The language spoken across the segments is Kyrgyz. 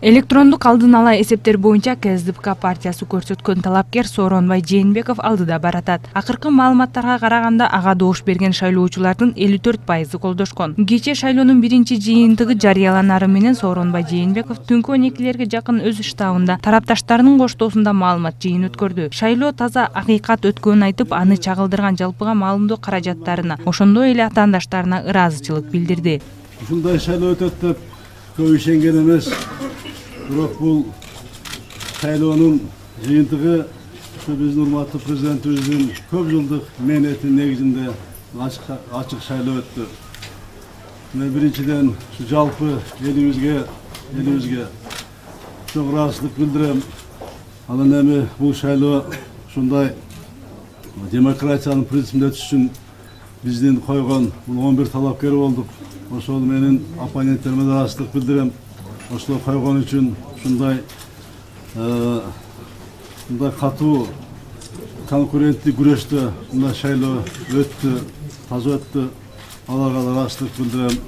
Электрондук алдын ала эсептер боюнча КСДП партиясы көрсөткөн талапкер Сооронбай Жээнбеков алдыда баратат. Акыркы маалыматтарга караганда ага добуш берген шайлоочулардын 54% колдошкон. Кечээ шайлоонун биринчи жыйынтыгы жарыяланары менен Сооронбай Жээнбеков түнкү 12-лерге жакын өз штабында тарапташтарынын коштоосунда маалымат жыйын өткөрдү. Шайлоо таза акыйкат өткөнүн айтып, аны чагылдырган жалпыга маалымдоо каражаттарына, ошондой эле атаандаштарына ыраазычылык билдирди. Ушундай шайлоо өтөт деп көп ишенген эмес. Бирок бул шайлоонун жыйынтыгы биздин урматтуу президентибиздин көп жылдык мээнетинин негизинде ачык шайлоо өттү. Мен биринчиден жалпы элибизге чоң ыраазычылык билдирем. Анан эми бул шайлоо ушундай демократиянын принцибинде өтүш үчүн биздин койгон бул 11 талапкер болдук. Ошол менин оппоненттериме ыраазычылык билдирем. Ошол койгон үчүн ушундай катуу конкуренттүү күрөштө мындай шайлоо өттү, таза өттү. Аларга ыраазычылык билдирем.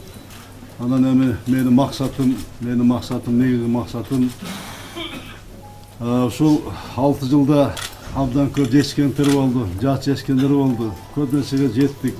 Анан эми негизги максатым ушул 6 жылда абдан көп жечкендер болду, жат жечкендер болду. Көп нерсеге жеттик.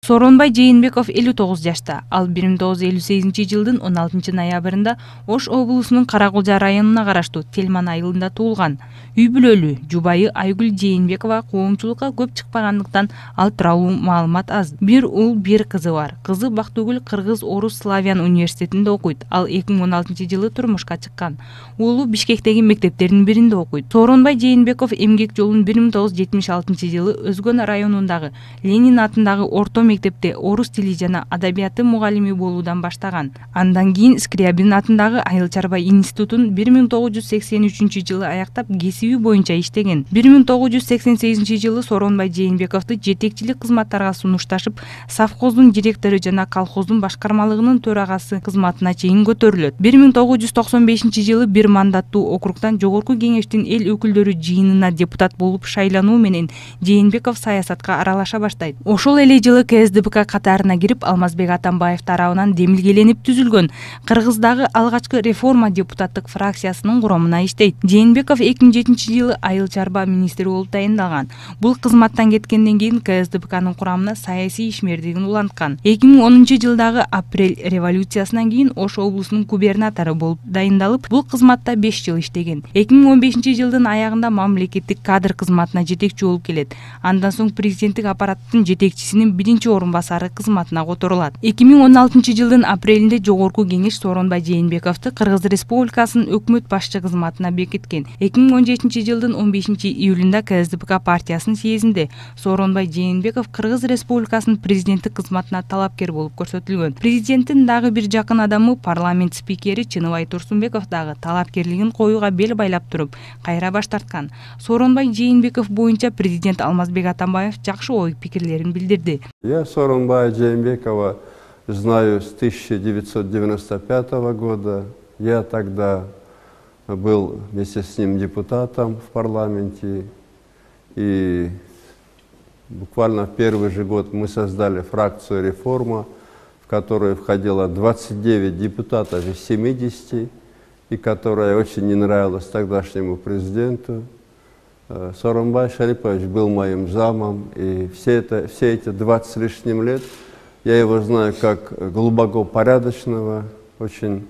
Сооронбай Жээнбеков 59 жашта. Ал 1958 жылдын 16 ноябрында Ош облусунун Каракулжа районуна караштуу Телман айылында туулган. Үй бүлөлүү, жубайы Айгүл Жээнбекова коомчулукка көп чыкпагандыктан ал тууралуу маалымат аз. Бир уул, бир кызы бар. Кызы Бактыгүл Кыргыз-Орус Славян университетинде окуйт. Ал 2016 жылы турмушка чыккан. Уулу Бишкектеги мектептердин биринде окуйт. Сооронбай Жээнбеков эмгек жолун 1976 жылы Өзгөн районундагы Ленин атындагы орто мектепте орус тили жана адабияты мугалими болуудан баштаган. Андан кийин Скрябин атындагы Айыл чарба институтун 1983 жылы аяктап кесиби боюнча иштеген. 1988 жылы Сооронбай Жээнбековду жетекчилик кызматтарга сунушташып, совхоздун директору жана колхоздун башкармалыгынын төрагасы кызматына чейин көтөрүлөт. 1995 жылы бир мандаттуу округдан жогорку кеңештин эл өкүлдөрү жыйынына депутат болуп шайлануу менен Жээнбеков саясатка аралаша баштайт. Ошол эле жылы КСДП катарына кирип, Алмазбек Атамбаев тарабынан демилгеленип түзүлгөн Кыргыздагы алгачкы реформа депутаттык фракциясынын курамына иштейт. Жээнбеков 2007 жылы Айыл чарба министри болуп тайындалган. Бул кызматтан кеткенден кийин КСДПнын курамына саясий ишмердигин уланткан. 2010 жылдагы апрель революциясынан кийин Ош облусунун губернатору болуп дайындалып, бул кызматта 5 жыл иштеген. 2015 жылдын аягында мамлекеттик кадр кызматына жетекчи болуп келет. Андан соң президенттик аппараттын жетекчисинин биринчи орун басары кызматына которулат. 2016 жылдын апрелинде жогорку кеңеш Сооронбай Жээнбековду Кыргыз Республикасынын өкмөт башчы кызматына бекиткен. 2017 жылдын 15 июлунда КСДП партиясынын съездинде Сооронбай Жээнбеков Кыргыз Республикасынын президенттик кызматына талапкер болуп көрсөтүлгөн. Президенттин дагы бир жакын адамы парламент спикери Чыныбай Турсунбеков дагы талапкерлигин коюуга бел байлап туруп, кайра баш тарткан. Сооронбай Жээнбеков боюнча президент Алмазбек Атамбаев жакшы ой пикирлерин билдирди. Я Сооронбая Жээнбекова знаю с 1995 года. Я тогда был вместе с ним депутатом в парламенте. И буквально в первый же год мы создали фракцию «Реформа», в которую входило 29 депутатов из 70, и которая очень не нравилась тогдашнему президенту. Сооронбай Шарипович был моим замом, и все эти 20 с лишним лет я его знаю как глубоко порядочного, очень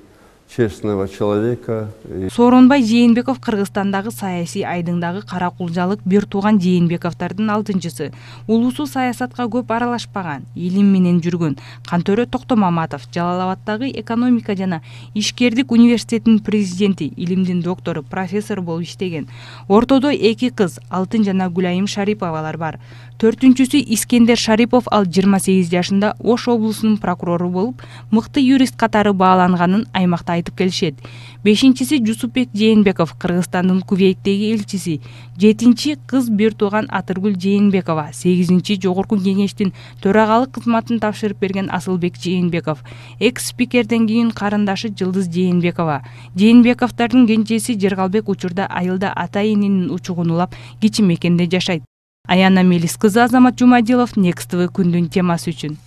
честного человека. Сооронбай Жээнбеков Кыргызстандагы саясий айдыңдагы каракулжалык бир тууган Жээнбековдордун алтынчысы. Улуусу саясатка көп аралашпаган, илим менен жүргөн. Кантөрө Токтомаматов Жалал-Абаддагы экономика жана ишкердик университетинин президенти, илимдин доктору, профессор болуп иштеген. Ортодо 2 кыз, Алтын жана Гүлайым Шариповалар бар. 4-түнчүсү Искендер Шарипов, ал 28 жашында Ош облусунун прокурору болуп, мыкты юрист катары бааланганын аймакта айтып келишет. 5-си Жусупбек Жээнбеков, Кыргызстандын Кувейттеги элчиси. 7-чи кыз бир тууган Атыргүл Жээнбекова. 8-чи жогорку кеңештин төрагалык кызматын тапшырып берген Асылбек Жээнбеков. Экс-спикерден кийин карындашы Жылдыз Жээнбекова. Жээнбековдордун кенжеси Жергалбек учурда айылда ата-эненин учугун улап, кичи мекенде жашайт. Аяна Мелис кызы Азамат Жумадилов, Next TV күндүн темасы үчүн.